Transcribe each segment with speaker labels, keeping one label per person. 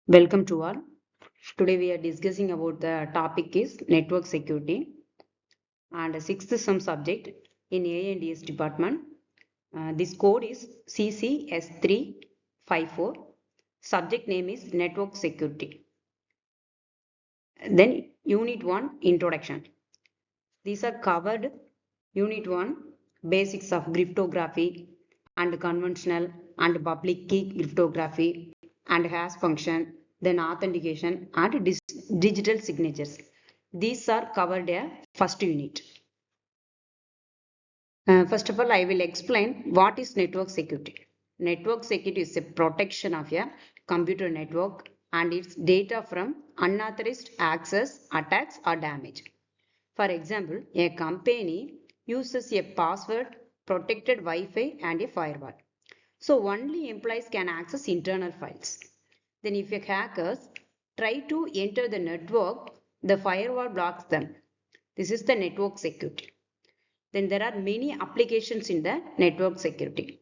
Speaker 1: Welcome to all. Today we are discussing about the topic is network security and sixth sum subject in A&S department. This code is CCS354. Subject name is network security. Then unit 1 introduction. These are covered. Unit 1 basics of cryptography and conventional and public key cryptography and hash function, then authentication and digital signatures. These are covered in first unit. First of all, I will explain what is network security. Network security is a protection of a computer network and its data from unauthorized access, attacks or damage. For example, a company uses a password protected Wi-Fi and a firewall. So only employees can access internal files. Then if a hackers try to enter the network, the firewall blocks them. This is the network security. Then there are many applications in the network security.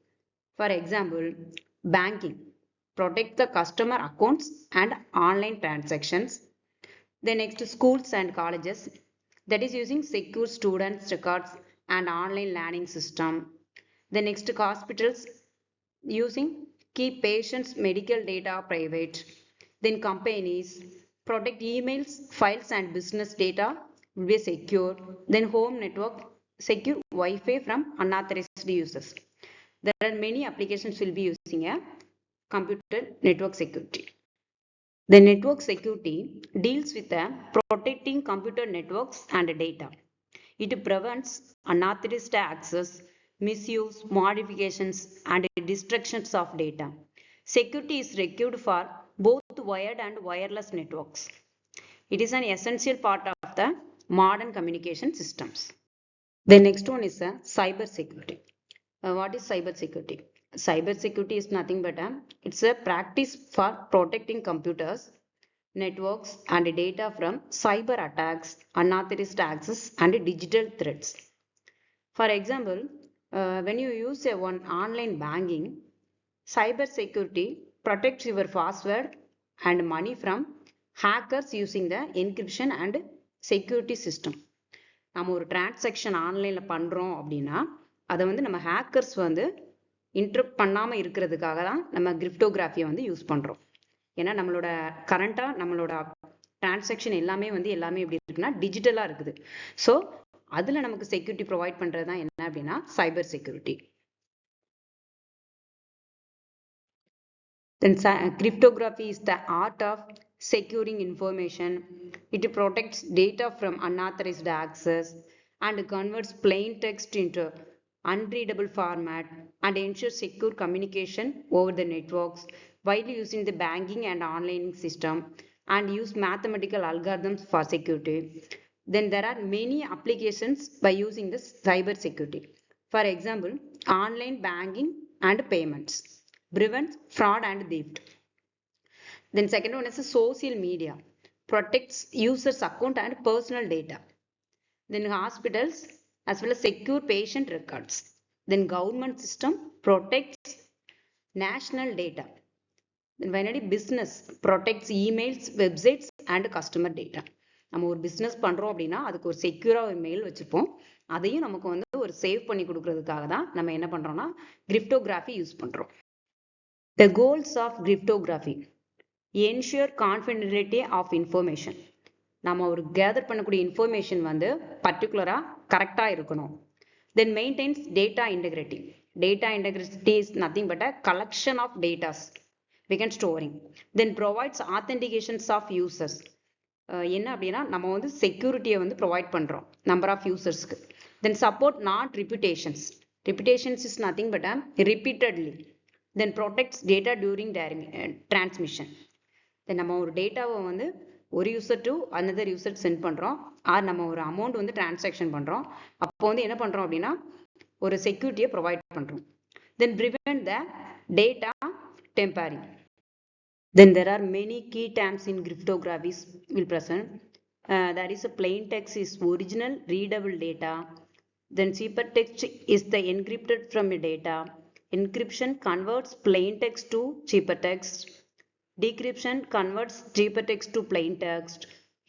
Speaker 1: For example, banking protect the customer accounts and online transactions. The next, schools and colleges, that is using secure students records and online learning system. The next, hospitals using keep patients medical data private. Then companies protect emails, files and business data will be secure. Then home network secure Wi-Fi from unauthorized users. There are many applications will be using a computer network security. The network security deals with protecting computer networks and data. It prevents unauthorized access, misuse, modifications, and destructions of data. Security is required for both wired and wireless networks. It is an essential part of the modern communication systems. The next one is cyber security. What is cyber security? Cyber security is nothing but it's a practice for protecting computers, networks and data from cyber attacks, unauthorized access and digital threats. For example, when you use one online banking, cyber security protects your password and money from hackers using the encryption and security system. நம்ம ஒரு transaction ஆன்லைனில் பண்ணுறோம் அப்படின்னா அதை வந்து நம்ம hackers வந்து interrupt பண்ணாமல் இருக்கிறதுக்காக தான் நம்ம கிரிப்டோகிராஃபியை வந்து யூஸ் பண்ணுறோம். ஏன்னா நம்மளோட கரண்ட்டாக நம்மளோட டிரான்சாக்ஷன் எல்லாமே எப்படி இருக்குன்னா டிஜிட்டலாக இருக்குது. ஸோ அதில் நமக்கு செக்யூரிட்டி ப்ரொவைட் பண்ணுறது தான் என்ன அப்படின்னா cyber security. Then cryptography is the art of securing information. It protects data from unauthorized access and converts plain text into unreadable format and ensures secure communication over the networks while using the banking and online system and use mathematical algorithms for security. Then there are many applications by using this cyber security. For example, online banking and payments prevents fraud and theft. Then second one is social media, protects users account and personal data. Then hospitals as well as secure patient records. Then government system protects national data. Then finally business protects emails, websites and customer data. நம்ம ஒரு business பண்ணுறோம் அப்படின்னா அதுக்கு ஒரு செக்யூராக ஒரு mail வச்சுப்போம். அதையும் நமக்கு வந்து ஒரு சேவ் பண்ணி கொடுக்கறதுக்காக தான் நம்ம என்ன பண்ணுறோம்னா கிரிப்டோகிராஃபி யூஸ் பண்ணுறோம். The goals of cryptography: ensure confidentiality of information. நம்ம ஒரு கேதர் பண்ணக்கூடிய இன்ஃபர்மேஷன் வந்து பர்டிகுலராக கரெக்டாக இருக்கணும். Then maintains data integrity. Data integrity is nothing but a collection of data we can storing. Then provides authentications of users. என்ன அப்படின்னா நம்ம வந்து செக்யூரிட்டியை வந்து ப்ரொவைட் பண்ணுறோம் நம்பர் ஆஃப் யூசர்ஸ்க்கு. Then support not reputations. Reputations is nothing but repeatedly. Then protects data during transmission. Then நம்ம ஒரு டேட்டாவை வந்து ஒரு user to another user send பண்ணுறோம் ஆர் நம்ம ஒரு அமௌண்ட் வந்து டிரான்சாக்ஷன் பண்ணுறோம். அப்போ வந்து என்ன பண்ணுறோம் அப்படின்னா ஒரு செக்யூரிட்டியை ப்ரொவைட் பண்ணுறோம். Then prevent the data tampering. Then there are many key terms in cryptography will present. That is a plain text is original readable data. Then ciphertext is the encrypted from the data. Encryption converts plain text to ciphertext. Decryption converts ciphertext to plain text.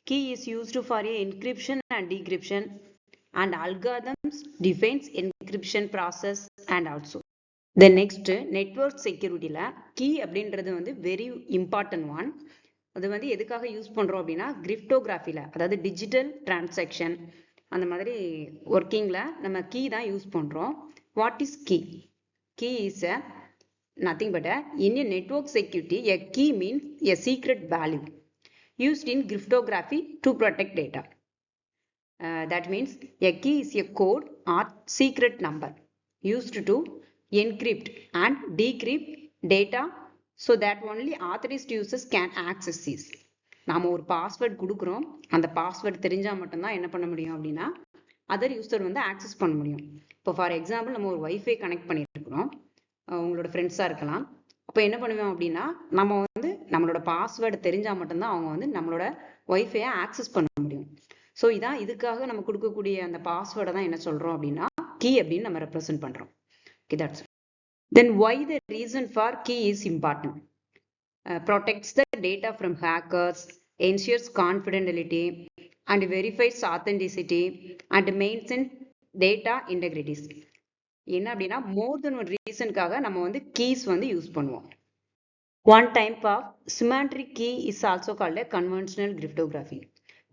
Speaker 1: Key is used for a encryption and decryption, and algorithms defines encryption process and also. The next network security la key அப்படின்றது வந்து very important one. அது வந்து எதுக்காக use பண்றோம் அப்படின்னா கிரிப்டோகிராஃபில, அதாவது digital transaction அந்த மாதிரி ஒர்க்கிங்ல நம்ம கீ தான் யூஸ் பண்றோம். What is key? Key is nothing but in a network security, a key means a secret value used in cryptography to protect data. That means a key is a code or secret number used to encrypt and decrypt data so that only authorized users can access this. நாம ஒரு password கொடுக்குறோம், அந்த password தெரிஞ்சா மட்டும்தான் என்ன பண்ண முடியும் அப்படின்னா அதர் யூசர் வந்து ஆக்சஸ் பண்ண முடியும். இப்போ ஃபார் எக்ஸாம்பிள் நம்ம ஒரு வைஃபை கனெக்ட் பண்ணிட்டு இருக்கிறோம், உங்களோட ஃப்ரெண்ட்ஸாக இருக்கலாம். அப்போ என்ன பண்ணுவோம் அப்படின்னா நம்ம வந்து நம்மளோட பாஸ்வேர்டு தெரிஞ்சால் மட்டும்தான் அவங்க வந்து நம்மளோட ஒய்ஃபையை ஆக்சஸ் பண்ண முடியும். ஸோ இதான் இதுக்காக நம்ம கொடுக்கக்கூடிய அந்த பாஸ்வேர்டை தான் என்ன சொல்கிறோம் அப்படின்னா கீ அப்படின்னு நம்ம ரெப்ரசென்ட் பண்ணுறோம். Okay, that's. Then why the reason for key is important? Protects the data from hackers, ensures confidentiality, and verifies authenticity, and maintains data integrity. என்ன அப்படின்னா more than one reasonக்காக நம்ம வந்து keys வந்து யூஸ் பண்ணுவோம். One type of symmetric key is also called a conventional cryptography.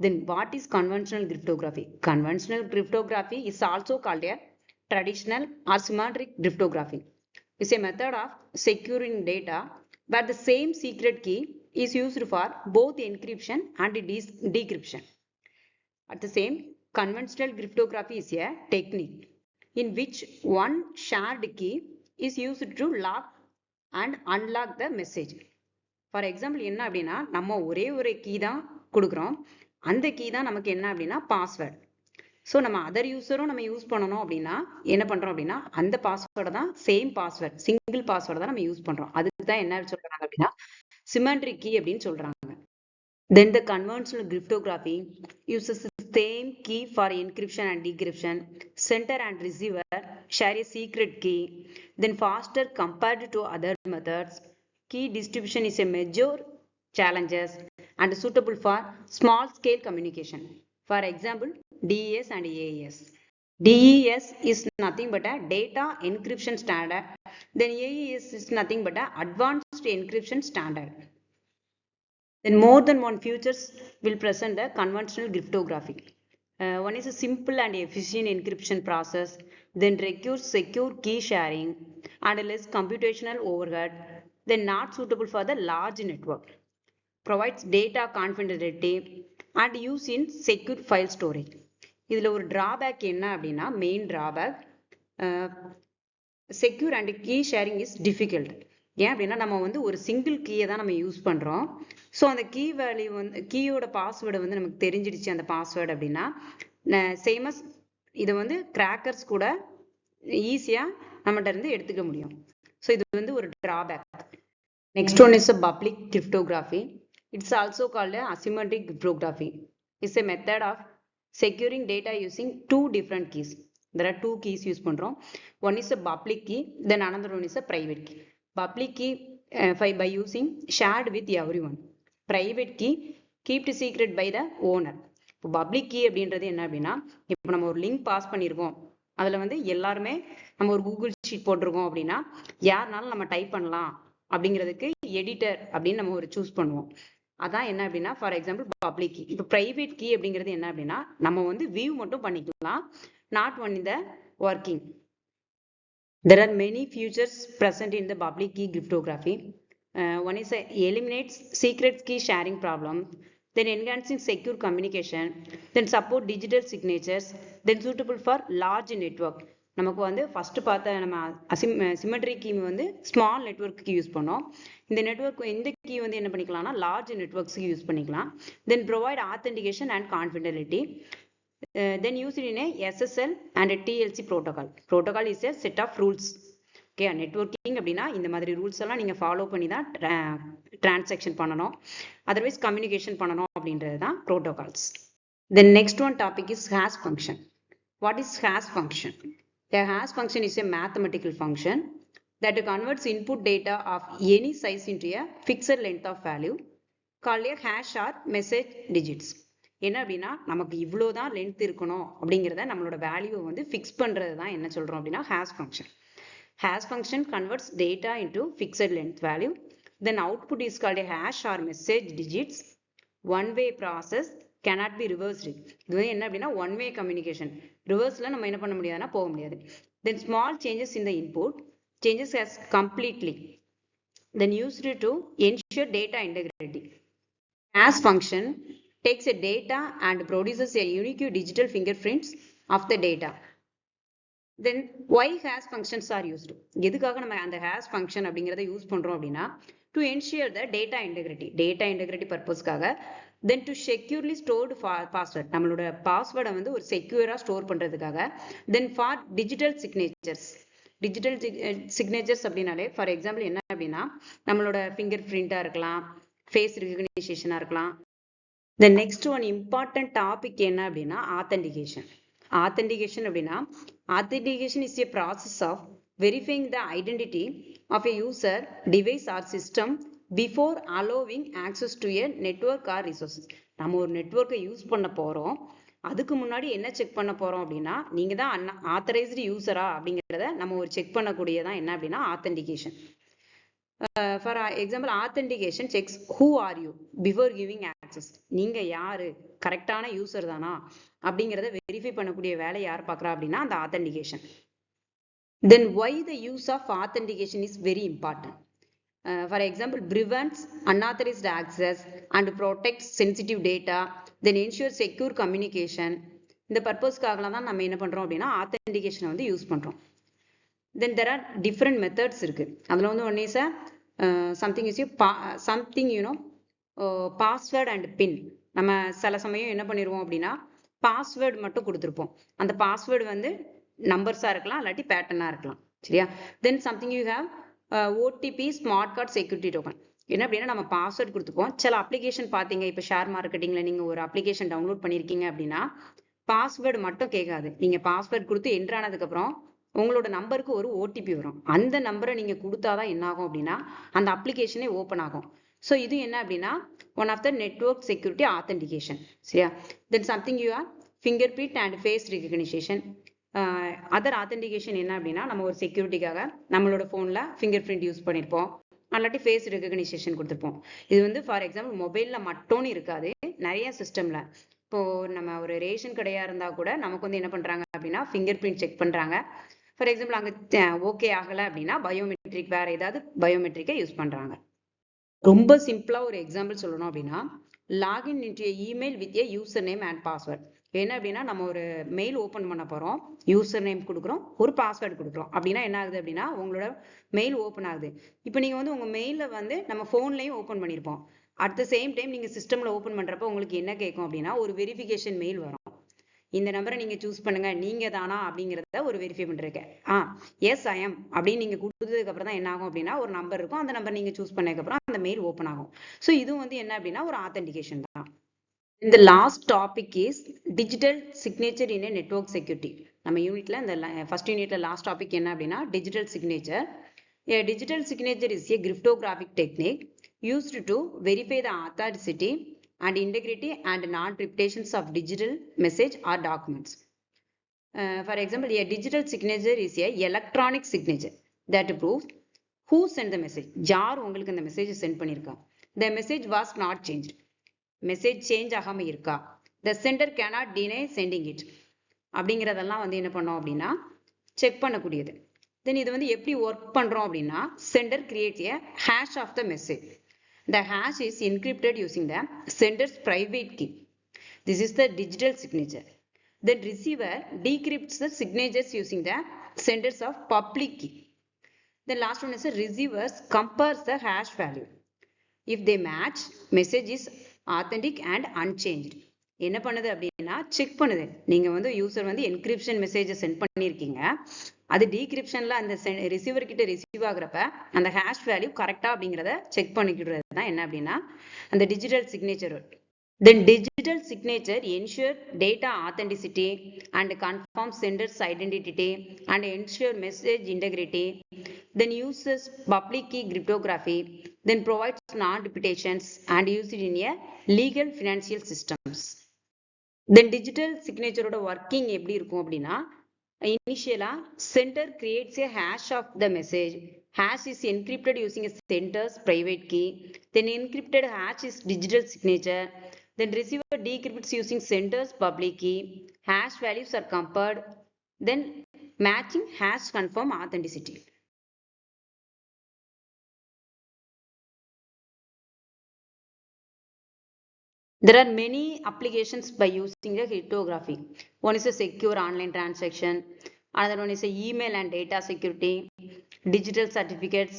Speaker 1: Then what is conventional cryptography? Conventional cryptography is also called a traditional or symmetric cryptography. It's a method of securing data where the same secret key is used for both encryption and decryption. At the same, conventional cryptography is a technique in which one shared key is used to lock and unlock the message. For example, என்ன அப்படின்னா நம்ம ஒரே ஒரு key தான் கொடுக்குறோம், அந்த key தான் நமக்கு என்ன அப்படின்னா பாஸ்வேர்ட். ஸோ நம்ம அதர் யூஸரும் நம்ம யூஸ் பண்ணணும் அப்படின்னா என்ன பண்ணுறோம் அப்படின்னா அந்த பாஸ்வேர்டை தான், சேம் பாஸ்வேர்ட், சிங்கிள் பாஸ்வேர்டை தான் நம்ம யூஸ் பண்ணுறோம். அதுக்கு தான் என்ன சொல்கிறாங்க அப்படின்னா சிமெட்ரிக் கீ அப்படின்னு சொல்கிறாங்க. Then the conventional cryptography uses the same key for encryption and decryption. Sender and receiver share a secret key, then faster compared to other methods. Key distribution is a major challenges and suitable for small scale communication. For example, DES and AES. DES is nothing but a data encryption standard. Then AES is nothing but a advanced encryption standard. Then more than one features will present the conventional cryptography. One is a simple and efficient encryption process, then requires secure key sharing and less computational overhead, then not suitable for the large network, provides data confidentiality and use in secure file storage. இதில் ஒரு drawback என்ன அப்படின்னா main drawback, secure and key sharing is difficult. ஏன் அப்படின்னா நம்ம வந்து ஒரு single கீயை தான் நம்ம யூஸ் பண்ணுறோம். ஸோ அந்த கீ வேல்யூ வந்து கீயோட பாஸ்வேர்டை வந்து நமக்கு தெரிஞ்சிடுச்சு அந்த பாஸ்வேர்டு அப்படின்னா சேமஸ் இதை வந்து கிராக்கர்ஸ் கூட ஈஸியாக நம்மகிட்ட இருந்து எடுத்துக்க முடியும். ஸோ இது வந்து ஒரு drawback. Next one is a public cryptography. It's also called asymmetric cryptography. It's a method of securing data using two different keys. There are two keys use பண்ணுறோம். One is a public key, then another one is a private key. Public key by using shared with everyone. Private key kept secret by the owner. இப்போ public key அப்படின்றது என்ன அப்படின்னா இப்போ நம்ம ஒரு link pass பண்ணியிருக்கோம், அதில் வந்து எல்லாருமே நம்ம ஒரு கூகுள் ஷீட் போட்டிருக்கோம் அப்படின்னா யாருனாலும் நம்ம டைப் பண்ணலாம் அப்படிங்கிறதுக்கு எடிட்டர் அப்படின்னு நம்ம ஒரு சூஸ் பண்ணுவோம். அதான் என்ன அப்படின்னா ஃபார் எக்ஸாம்பிள் பப்ளிக் கீ. இப்போ ப்ரைவேட் கீ அப்படிங்கிறது என்ன அப்படின்னா நம்ம வந்து வியூ மட்டும் பண்ணிக்கலாம், நாட் ஒன் இந்த working. There are many features present in the public key cryptography. One is eliminates secret key sharing problem, then enhancing secure communication, then support digital signatures, then suitable for large network. நமக்கு வந்து first பார்த்த நம்ம symmetric key வந்து small network use பண்ணோம். இந்த network இந்த key வந்து என்ன பண்ணிக்கலாம்னா லார்ஜ் நெட்வொர்க்ஸ்க்கு யூஸ் பண்ணிக்கலாம். Then provide authentication and confidentiality. Then used in a SSL and a TLC protocol. Protocol is a set of rules. Okay, networking அப்படின்னா இந்த மாதிரி ரூல்ஸ் எல்லாம் நீங்க ஃபாலோ பண்ணி தான் டிரான்சாக்ஷன் பண்ணணும், அதர்வைஸ் கம்யூனிகேஷன் பண்ணணும் அப்படின்றது தான் protocols. Then next one topic is hash function. What is hash function? A hash function is a mathematical function that converts input data of any size into a fixed length of value called a hash or message digits. என்ன அப்படின்னா நமக்கு இவ்வளோதான் length இருக்கணும் அப்படிங்கிறத நம்மளோட வேல்யூவை வந்து fix பண்ணுறது தான் என்ன சொல்கிறோம் அப்படின்னா hash function. Hash function converts data into fixed length value. Then output is called a hash or message digits. One-way process cannot be reversed. இது வந்து என்ன அப்படின்னா one-way communication. Reverseல நம்ம என்ன பண்ண முடியாதுன்னா போக முடியாது. Then small changes in the input changes as completely. Then used to ensure data integrity. Hash function takes a data and produces a unique digital fingerprints of the data. Then why hash functions are used? எதுக்காக நம்ம அந்த hash function அப்படிங்கறத use பண்றோம் அப்படின்னா to ensure the data integrity purposeக்காக, then to securely stored password, நம்மளோட பாஸ்வேர்டை வந்து ஒரு செக்யூரா ஸ்டோர் பண்றதுக்காக, then for digital signatures அப்படின்னாலே ஃபார் எக்ஸாம்பிள் என்ன அப்படின்னா நம்மளோட ஃபிங்கர் பிரிண்டா இருக்கலாம், ஃபேஸ் ரெகக்னிஷனா இருக்கலாம். The next one important topic என்ன அப்படின்னா authentication. Authentication அப்படின்னா authentication is a process of verifying the identity of a user, device or system before allowing access to a network or resources. நம்ம ஒரு நெட்வொர்க்கை use பண்ண போறோம், அதுக்கு முன்னாடி என்ன செக் பண்ண போறோம் அப்படின்னா நீங்க தான் ஆத்தரைஸ்டு யூசரா அப்படிங்கிறத நம்ம ஒரு செக் பண்ணக்கூடியதான் என்ன அப்படின்னா authentication. For example, authentication checks who are you before giving access. நீங்க யாரு, கரெக்டான யூசர் தானா அப்படிங்கறத வெரிஃபை பண்ணக்கூடிய வேலை யார் பார்க்கறா அப்படின்னா அந்த authentication. Then why the use of authentication is very important? For example, prevents unauthorized access and protects sensitive data, then ensures secure communication. இந்த பர்பஸ்க்காக தான் நம்ம என்ன பண்றோம் அப்படின்னா authentication வந்து யூஸ் பண்றோம். Then there are different methods இருக்கு. அதுல வந்து one is something is something password and pin. நம்ம சில சமயம் என்ன பண்ணிடுவோம் அப்படின்னா பாஸ்வேர்டு மட்டும் கொடுத்துருப்போம், அந்த பாஸ்வேர்டு வந்து நம்பர்ஸா இருக்கலாம் இல்லாட்டி பேட்டர்னா இருக்கலாம், சரியா? Then something you have OTP smart card security token. என்ன அப்படின்னா நம்ம பாஸ்வேர்டு கொடுத்துப்போம். சில அப்ளிகேஷன் பார்த்தீங்க, இப்போ ஷேர் மார்க்கெட்டிங்ல நீங்க ஒரு அப்ளிகேஷன் டவுன்லோட் பண்ணிருக்கீங்க அப்படின்னா பாஸ்வேர்டு மட்டும் கேட்காது, நீங்க பாஸ்வேர்டு கொடுத்து என்ட்ரு ஆனதுக்கு அப்புறம் உங்களோட நம்பருக்கு ஒரு ஓடிபி வரும். அந்த நம்பரை நீங்க கொடுத்தாதான் என்ன ஆகும் அப்படின்னா அந்த அப்ளிகேஷனே ஓப்பன் ஆகும். ஸோ இது என்ன அப்படின்னா one of the network security authentication, சரியா? Then something you are finger print and face recognition. Other authentication என்ன அப்படின்னா நம்ம ஒரு செக்யூரிட்டிக்காக நம்மளோட ஃபோனில் ஃபிங்கர் பிரிண்ட் யூஸ் பண்ணியிருப்போம், அல்லாட்டி ஃபேஸ் ரெகக்னிஷன் கொடுத்துருப்போம். இது வந்து ஃபார் எக்ஸாம்பிள் மொபைலில் மட்டும்னு இருக்காது, நிறைய சிஸ்டமில். இப்போ நம்ம ஒரு ரேஷன் கடையா இருந்தா கூட நமக்கு வந்து என்ன பண்றாங்க அப்படின்னா ஃபிங்கர் பிரிண்ட் செக் பண்றாங்க. ஃபார் எக்ஸாம்பிள் அங்கே ஓகே ஆகலை அப்படின்னா பயோமெட்ரிக் வேற ஏதாவது பயோமெட்ரிக்கை யூஸ் பண்றாங்க. ரொம்ப சிம்பிளா ஒரு எக்ஸாம்பிள் சொல்லணும் அப்படின்னா login into email with A user name and password. என்ன அப்படின்னா நம்ம ஒரு மெயில் ஓப்பன் பண்ண போறோம், யூசர் நேம் கொடுக்குறோம், ஒரு பாஸ்வேர்டு கொடுக்குறோம் அப்படின்னா என்ன ஆகுது அப்படின்னா உங்களோட மெயில் ஓப்பன் ஆகுது. இப்போ நீங்க வந்து உங்க மெயில வந்து நம்ம போன்லயும் ஓப்பன் பண்ணிருப்போம், அட் த சேம் டைம் நீங்க சிஸ்டம்ல ஓப்பன் பண்றப்ப உங்களுக்கு என்ன கேட்கும் அப்படின்னா ஒரு வெரிஃபிகேஷன் மெயில் வரும். இந்த நம்பரை நீங்க சூஸ் பண்ணுங்க, நீங்க தானா அப்படிங்கிறத ஒரு வெரிஃபை பண்றீங்க. எஸ் ஐ எம் அப்படின்னு நீங்க கொடுத்ததுக்கு அப்புறம் தான் என்ன ஆகும் அப்படின்னா ஒரு நம்பர் இருக்கும், அந்த நம்பர் நீங்க சூஸ் பண்ணதுக்கு அப்புறம் அந்த மெயில் ஓப்பன் ஆகும். ஸோ இது வந்து என்ன அப்படின்னா ஒரு ஆத்தென்டிகேஷன் தான். இந்த last topic is digital signature in network security. நம்ம யூனிட்ல இந்த ஃபர்ஸ்ட் யூனிட்ல லாஸ்ட் டாபிக் என்ன அப்படின்னா digital signature. Digital signature is a cryptographic technique used to verify the authenticity and integrity and non-reputations of digital message or documents. For example, a digital signature is a electronic signature that proves who sent the message. யார் உங்களுக்கு இந்த message send பண்ணிருக்கா, the message was not changed, message change ஆகாம இருக்கா, the sender cannot deny sending it அப்படிங்கிறதெல்லாம் வந்து என்ன பண்ணோம் அப்படின்னா செக் பண்ணக்கூடியது. தென் இது வந்து எப்படி ஒர்க் பண்றோம் அப்படின்னா sender creates a hash of the message. The hash is encrypted using the sender's private key. This is the digital signature. The receiver decrypts the signatures using the sender's of public key. The last one is the receivers compares the hash value. If they match, message is authentic and unchanged. என்ன பண்ணுது அப்படின்னா check பண்ணுது. நீங்க வந்து user வந்து encryption மெசேஜை send பண்ணிருக்கீங்க, அது டீக்ரிப்ஷன்ல அந்த ரிசீவர் கிட்ட ரிசீவ் ஆகுறப்ப அந்த ஹேஷ் வேல்யூ கரெக்டா அப்படிங்கிறத செக் பண்ணிக்கிறது தான் என்ன அப்படின்னா அந்த digital signature. Then digital signature ensure data authenticity and confirm sender's identity and ensure message integrity. Then uses public key cryptography. Then provides non-reputations and use it in a legal financial systems. Then digital signature working எப்படி இருக்கும் அப்படின்னா initially sender creates a hash of the message. Hash is encrypted using a sender's private key. Then encrypted hash is digital signature. Then receiver decrypts using sender's public key. Hash values are compared. Then matching hash confirm authenticity. There are many applications by using the cryptography. One is a secure online transaction. Another one is a email and data security, digital certificates.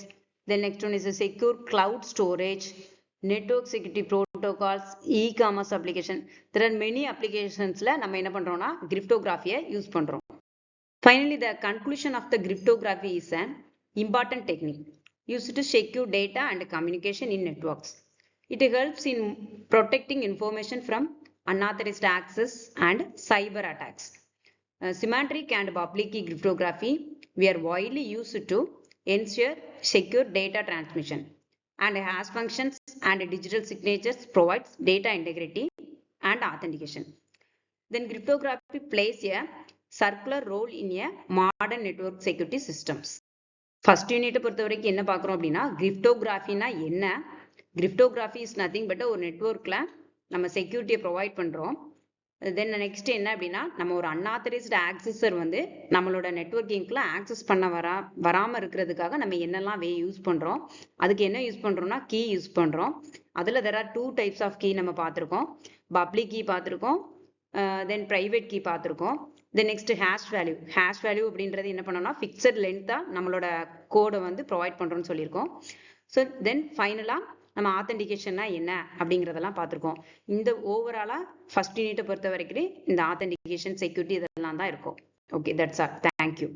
Speaker 1: The next one is a secure cloud storage, network security protocols, e-commerce application. There are many applications la நம்ம என்ன பண்றோம்னா cryptography use பண்றோம். Finally, the conclusion of the cryptography is an important technique used to secure data and communication in networks. It helps in protecting information from unauthorized access and cyber attacks. Symmetric and public key cryptography were widely used to ensure secure data transmission, and hash functions and digital signatures provides data integrity and authentication. Then cryptography plays a circular role in a modern network security systems. First யூனிட்டை பொறுத்த வரைக்கும் என்ன பார்க்குறோம் அப்படின்னா கிரிப்டோகிராஃபினா என்ன. Cryptography is nothing but ஒரு நெட்வொர்க்கில் நம்ம செக்யூரிட்டியை ப்ரொவைட் பண்ணுறோம். தென் நெக்ஸ்ட் என்ன அப்படின்னா நம்ம ஒரு அன்ஆத்தரைஸ்டு ஆக்சஸர் வந்து நம்மளோட நெட்வொர்க்கிங்க்குள்ள ஆக்சஸ் பண்ண வராமல் இருக்கிறதுக்காக நம்ம என்னெல்லாம் யூஸ் பண்ணுறோம். அதுக்கு என்ன யூஸ் பண்ணுறோம்னா கீ யூஸ் பண்ணுறோம். அதில் there are 2 types of key நம்ம பார்த்துருக்கோம். பப்ளிக் கீ பார்த்துருக்கோம், தென் ப்ரைவேட் கீ பார்த்துருக்கோம். தென் நெக்ஸ்ட் ஹேஷ் வேல்யூ அப்படின்றது என்ன பண்ணோம்னா ஃபிக்ஸட் லென்த்தாக நம்மளோட கோடை வந்து ப்ரொவைட் பண்ணுறோம்னு சொல்லியிருக்கோம். ஸோ தென் ஃபைனலாக நம்ம ஆத்தென்டிகேஷன்னா என்ன அப்படிங்கிறதெல்லாம் பார்த்துருக்கோம். இந்த ஓவராலாக ஃபர்ஸ்ட் யூனிட்டை பொறுத்த வரைக்கும் இந்த ஆத்தென்டிகேஷன் செக்யூரிட்டி இதெல்லாம் தான் இருக்கும். Okay, that's all. தேங்க்யூ.